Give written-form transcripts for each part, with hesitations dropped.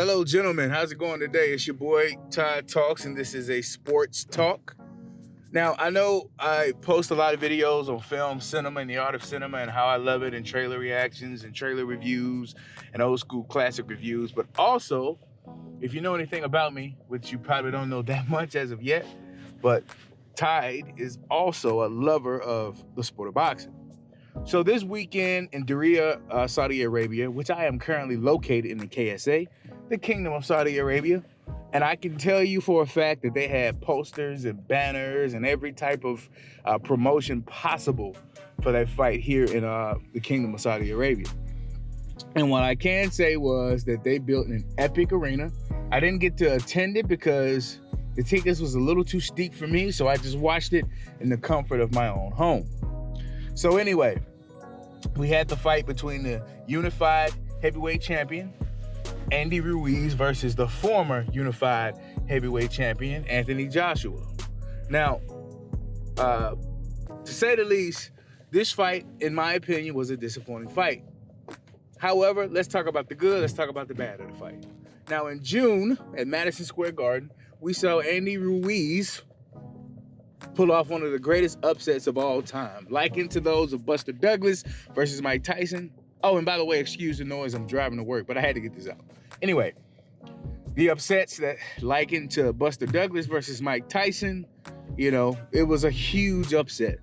Hello, gentlemen. How's it going today? It's your boy, Ty Talks, and this is a sports talk. Now, I know I post a lot of videos on film, cinema, and the art of cinema, and how I love it, and trailer reactions, and trailer reviews, and old school classic reviews. But also, if you know anything about me, which you probably don't know that much as of yet, but Tide is also a lover of the sport of boxing. So this weekend in Diriyah, Saudi Arabia, which I am currently located in the KSA, the Kingdom of Saudi Arabia, and I can tell you for a fact that they had posters and banners and every type of promotion possible for that fight here in the Kingdom of Saudi Arabia. And what I can say was that they built an epic arena. I didn't get to attend it because the tickets was a little too steep for me, so I just watched it in the comfort of my own home. So anyway, we had the fight between the unified heavyweight champion, Andy Ruiz, versus the former unified heavyweight champion, Anthony Joshua. Now, to say the least, this fight, in my opinion, was a disappointing fight. However, let's talk about the good, let's talk about the bad of the fight. Now, in June at Madison Square Garden, we saw Andy Ruiz pull off one of the greatest upsets of all time, likened to those of Buster Douglas versus Mike Tyson. Oh, and by the way, excuse the noise, I'm driving to work, but I had to get this out. Anyway, the upsets that likened to Buster Douglas versus Mike Tyson, it was a huge upset.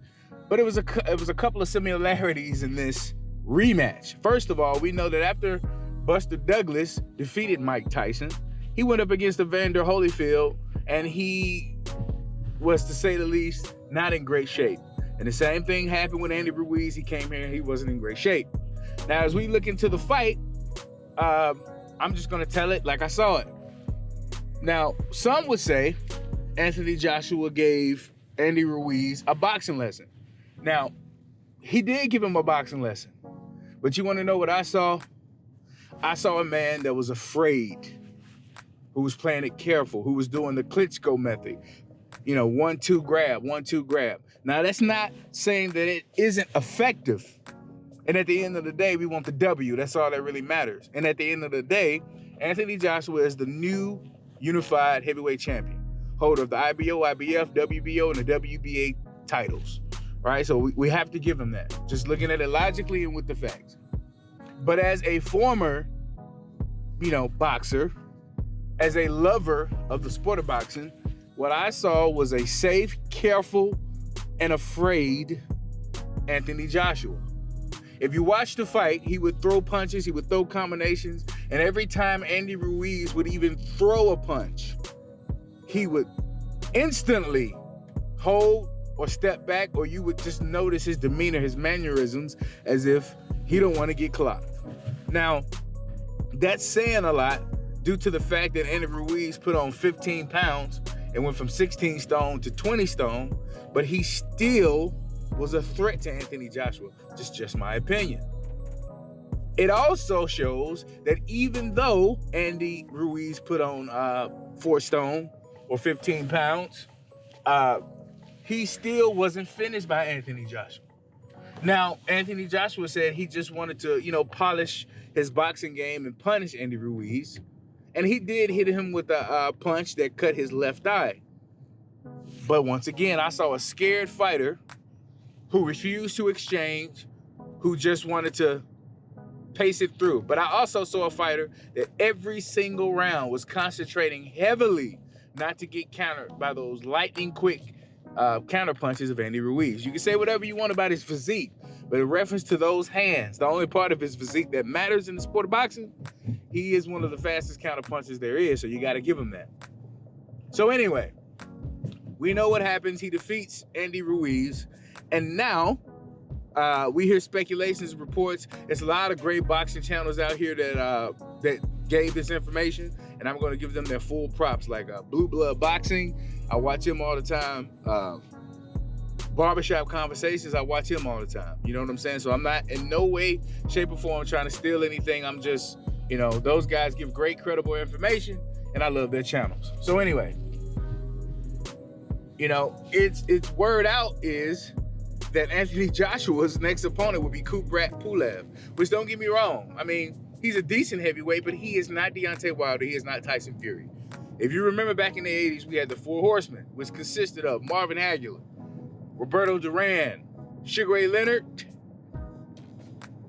But it was a couple of similarities in this rematch. First of all, we know that after Buster Douglas defeated Mike Tyson, he went up against Evander Holyfield, and he was, to say the least, not in great shape. And the same thing happened with Andy Ruiz. He came here and he wasn't in great shape. Now, as we look into the fight, I'm just going to tell it like I saw it. Now, some would say Anthony Joshua gave Andy Ruiz a boxing lesson. Now, he did give him a boxing lesson. But you want to know what I saw? I saw a man that was afraid, who was playing it careful, who was doing the Klitschko method. 1-2 grab, 1-2 grab. Now, that's not saying that it isn't effective. And at the end of the day, we want the W. That's all that really matters. And at the end of the day, Anthony Joshua is the new unified heavyweight champion, holder of the IBO, IBF, WBO, and the WBA titles. Right? So we have to give him that. Just looking at it logically and with the facts. But as a former, boxer, as a lover of the sport of boxing, what I saw was a safe, careful, and afraid Anthony Joshua. If you watch the fight, he would throw punches, he would throw combinations, and every time Andy Ruiz would even throw a punch, he would instantly hold or step back, or you would just notice his demeanor, his mannerisms, as if he don't want to get clocked. Now, that's saying a lot due to the fact that Andy Ruiz put on 15 pounds and went from 16 stone to 20 stone, but he still was a threat to Anthony Joshua. Just my opinion. It also shows that even though Andy Ruiz put on 4 stone or 15 pounds, he still wasn't finished by Anthony Joshua. Now, Anthony Joshua said he just wanted to, polish his boxing game and punish Andy Ruiz. And he did hit him with a punch that cut his left eye. But once again, I saw a scared fighter who refused to exchange, who just wanted to pace it through. But I also saw a fighter that every single round was concentrating heavily not to get countered by those lightning quick counter punches of Andy Ruiz. You can say whatever you want about his physique, but in reference to those hands, the only part of his physique that matters in the sport of boxing, he is one of the fastest counter punches there is, so you got to give him that. So anyway, we know what happens. He defeats Andy Ruiz, and now we hear speculations, reports. There's a lot of great boxing channels out here that gave this information, and I'm going to give them their full props, like Blue Blood Boxing. I watch him all the time. Barbershop Conversations, I watch him all the time. You know what I'm saying? So I'm not in no way, shape, or form trying to steal anything. I'm just, those guys give great, credible information, and I love their channels. So anyway, it's word out is that Anthony Joshua's next opponent would be Kubrat Pulev, which, don't get me wrong, I mean, He's a decent heavyweight, but he is not Deontay Wilder. He is not Tyson Fury. If you remember back in the 80s, we had the Four Horsemen, which consisted of Marvin Hagler, Roberto Duran, Sugar Ray Leonard,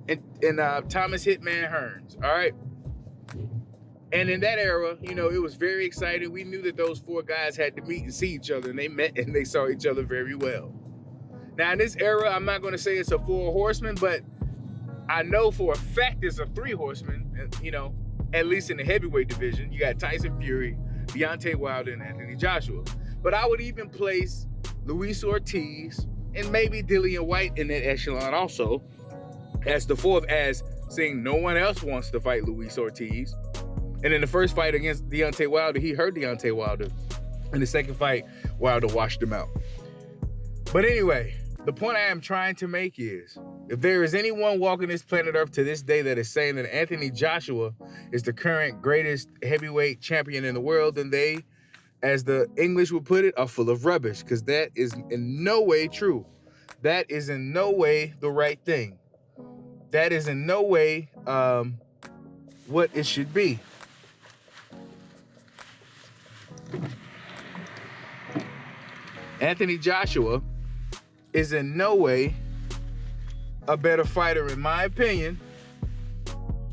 and Thomas Hitman Hearns, all right? And in that era, you know, it was very exciting. We knew that those four guys had to meet and see each other, and they met and they saw each other very well. Now, in this era, I'm not going to say it's a Four Horsemen, but I know for a fact it's a Three Horsemen, you know, at least in the heavyweight division. You got Tyson Fury, Deontay Wilder, and Anthony Joshua. But I would even place Luis Ortiz and maybe Dillian White in that echelon also as the fourth, as seeing no one else wants to fight Luis Ortiz. And in the first fight against Deontay Wilder, he hurt Deontay Wilder. In the second fight, Wilder washed him out. But anyway, the point I am trying to make is, if there is anyone walking this planet Earth to this day that is saying that Anthony Joshua is the current greatest heavyweight champion in the world, then they, as the English would put it, are full of rubbish, because that is in no way true. That is in no way the right thing. That is in no way what it should be. Anthony Joshua is in no way a better fighter, in my opinion,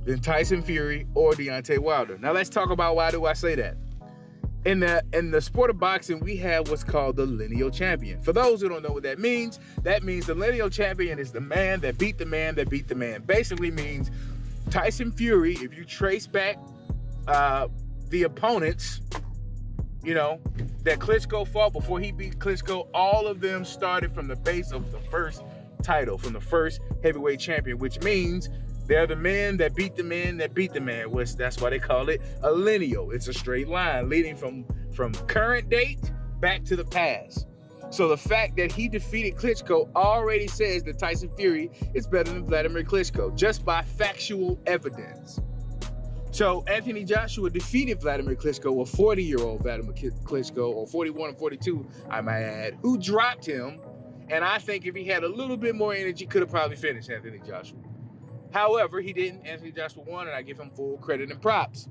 than Tyson Fury or Deontay Wilder. Now let's talk about why do I say that. In the sport of boxing, we have what's called the lineal champion. For those who don't know what that means the lineal champion is the man that beat the man that beat the man. Basically means Tyson Fury, if you trace back the opponents, you know, that Klitschko fought before he beat Klitschko, all of them started from the base of the first title, from the first heavyweight champion, which means they're the men that beat the men that beat the man. That's why they call it a lineal. It's a straight line leading from current date back to the past. So the fact that he defeated Klitschko already says that Tyson Fury is better than Vladimir Klitschko, just by factual evidence. So Anthony Joshua defeated Vladimir Klitschko, a 40-year-old Vladimir Klitschko, or 41 or 42, I might add, who dropped him. And I think if he had a little bit more energy, could have probably finished Anthony Joshua. However, he didn't. Anthony Joshua won, and I give him full credit and props.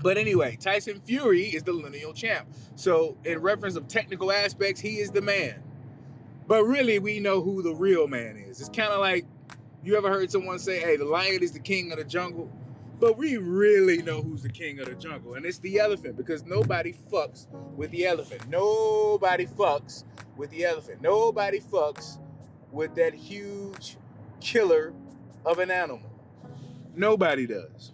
But anyway, Tyson Fury is the lineal champ. So in reference of technical aspects, he is the man. But really, we know who the real man is. It's kind of like, you ever heard someone say, hey, the lion is the king of the jungle? But we really know who's the king of the jungle, and it's the elephant, because nobody fucks with the elephant. Nobody fucks with the elephant. Nobody fucks with that huge killer of an animal. Nobody does.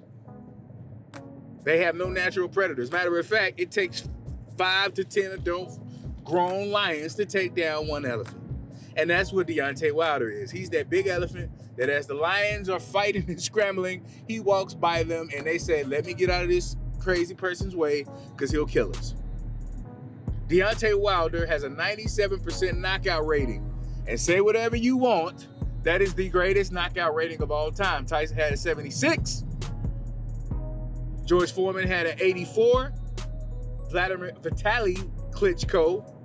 They have no natural predators. Matter of fact, it takes 5 to 10 adult grown lions to take down one elephant. And that's what Deontay Wilder is. He's that big elephant that as the lions are fighting and scrambling, he walks by them and they say, let me get out of this crazy person's way because he'll kill us. Deontay Wilder has a 97% knockout rating. And say whatever you want, that is the greatest knockout rating of all time. Tyson had a 76. George Foreman had an 84. Vitaly Klitschko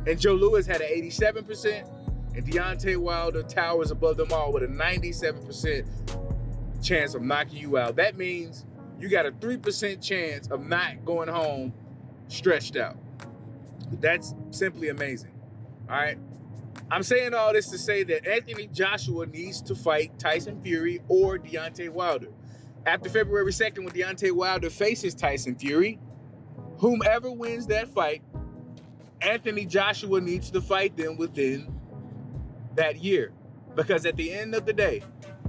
and Joe Louis had an 87%. And Deontay Wilder towers above them all with a 97% chance of knocking you out. That means you got a 3% chance of not going home stretched out. That's simply amazing. All right. I'm saying all this to say that Anthony Joshua needs to fight Tyson Fury or Deontay Wilder. After February 2nd, when Deontay Wilder faces Tyson Fury, whomever wins that fight, Anthony Joshua needs to fight them within that year. Because at the end of the day,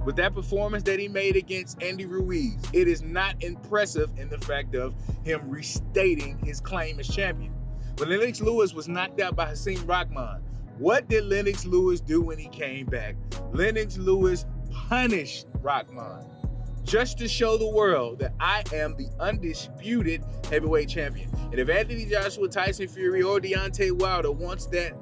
with that performance that he made against Andy Ruiz, it is not impressive in the fact of him restating his claim as champion. When Lennox Lewis was knocked out by Hakeem Rahman, what did Lennox Lewis do when he came back? Lennox Lewis punished Rahman just to show the world that I am the undisputed heavyweight champion. And if Anthony Joshua, Tyson Fury, or Deontay Wilder wants that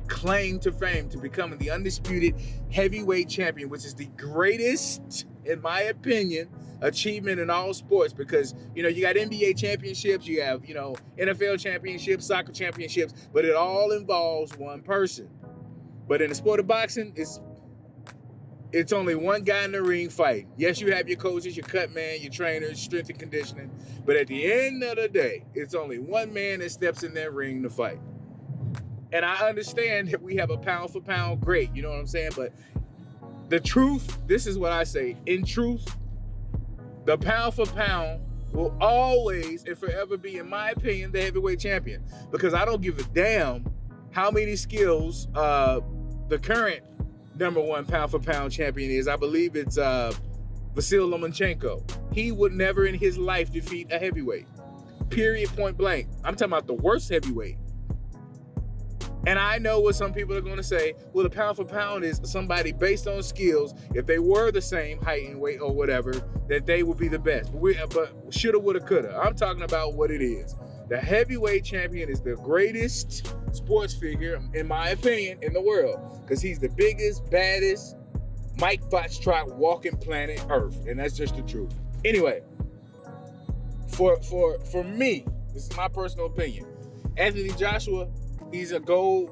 claim to fame to becoming the undisputed heavyweight champion, which is the greatest, in my opinion, achievement in all sports, because, you know, you got NBA championships, you have, you know, NFL championships, soccer championships, but it all involves one person. But in the sport of boxing, it's It's only one guy in the ring fighting. Yes, you have your coaches, your cut man, your trainers, strength and conditioning. But at the end of the day, it's only one man that steps in that ring to fight. And I understand that we have a pound for pound great, you know what I'm saying? But the truth, this is what I say. In truth, the pound for pound will always and forever be, in my opinion, the heavyweight champion. Because I don't give a damn how many skills the current #1 pound for pound champion is. I believe it's Vasyl Lomachenko. He would never in his life defeat a heavyweight. Period, point blank. I'm talking about the worst heavyweight. And I know what some people are going to say. Well, the pound for pound is somebody based on skills. If they were the same height and weight or whatever, that they would be the best. But shoulda, woulda, coulda. I'm talking about what it is. The heavyweight champion is the greatest sports figure, in my opinion, in the world. Because he's the biggest, baddest Mike Foxtrot walking planet Earth. And that's just the truth. Anyway, for me, this is my personal opinion. Anthony Joshua, he's a gold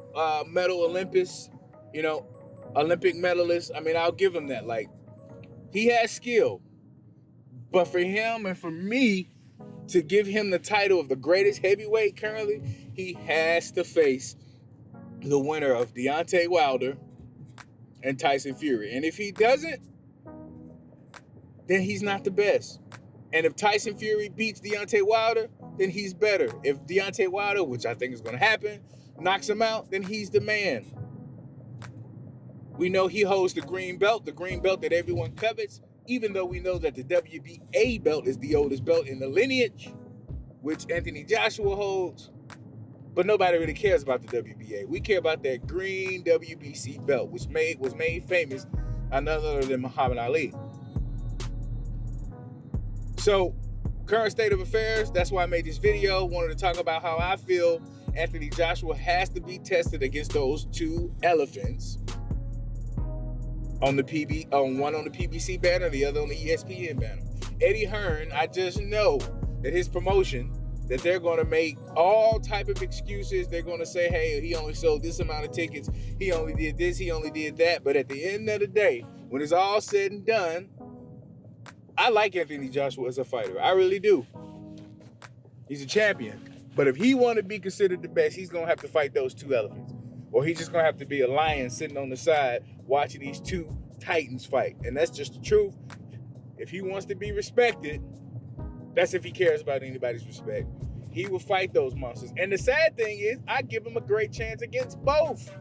medal Olympic medalist. I mean, I'll give him that. Like, he has skill. But for him and for me to give him the title of the greatest heavyweight currently, he has to face the winner of Deontay Wilder and Tyson Fury. And if he doesn't, then he's not the best. And if Tyson Fury beats Deontay Wilder, then he's better. If Deontay Wilder, which I think is going to happen, knocks him out, then he's the man. We know he holds the green belt that everyone covets, even though we know that the WBA belt is the oldest belt in the lineage, which Anthony Joshua holds. But nobody really cares about the WBA. We care about that green WBC belt, which was made famous by none other than Muhammad Ali. So, current state of affairs, that's why I made this video. Wanted to talk about how I feel Anthony Joshua has to be tested against those two elephants. One on the PBC banner, the other on the ESPN banner. Eddie Hearn, I just know that his promotion, that they're going to make all type of excuses. They're going to say, hey, he only sold this amount of tickets. He only did this. He only did that. But at the end of the day, when it's all said and done, I like Anthony Joshua as a fighter. I really do. He's a champion. But if he want to be considered the best, he's going to have to fight those two elephants. Or he's just going to have to be a lion sitting on the side watching these two titans fight. And that's just the truth. If he wants to be respected, that's if he cares about anybody's respect. He will fight those monsters. And the sad thing is, I give him a great chance against both.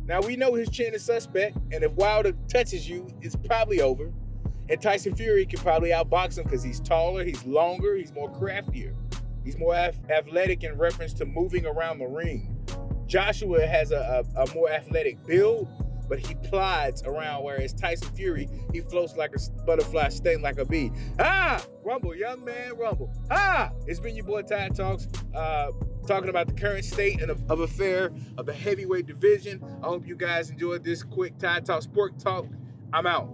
Now, we know his chin is suspect. And if Wilder touches you, it's probably over. And Tyson Fury can probably outbox him because he's taller, he's longer, he's more craftier. He's more athletic in reference to moving around the ring. Joshua has a more athletic build, but he plies around, whereas Tyson Fury, he floats like a butterfly, stings like a bee. Rumble, young man, rumble. It's been your boy Ty Talks, talking about the current state of affair of the heavyweight division. I hope you guys enjoyed this quick Ty Talk Sport Talk. I'm out.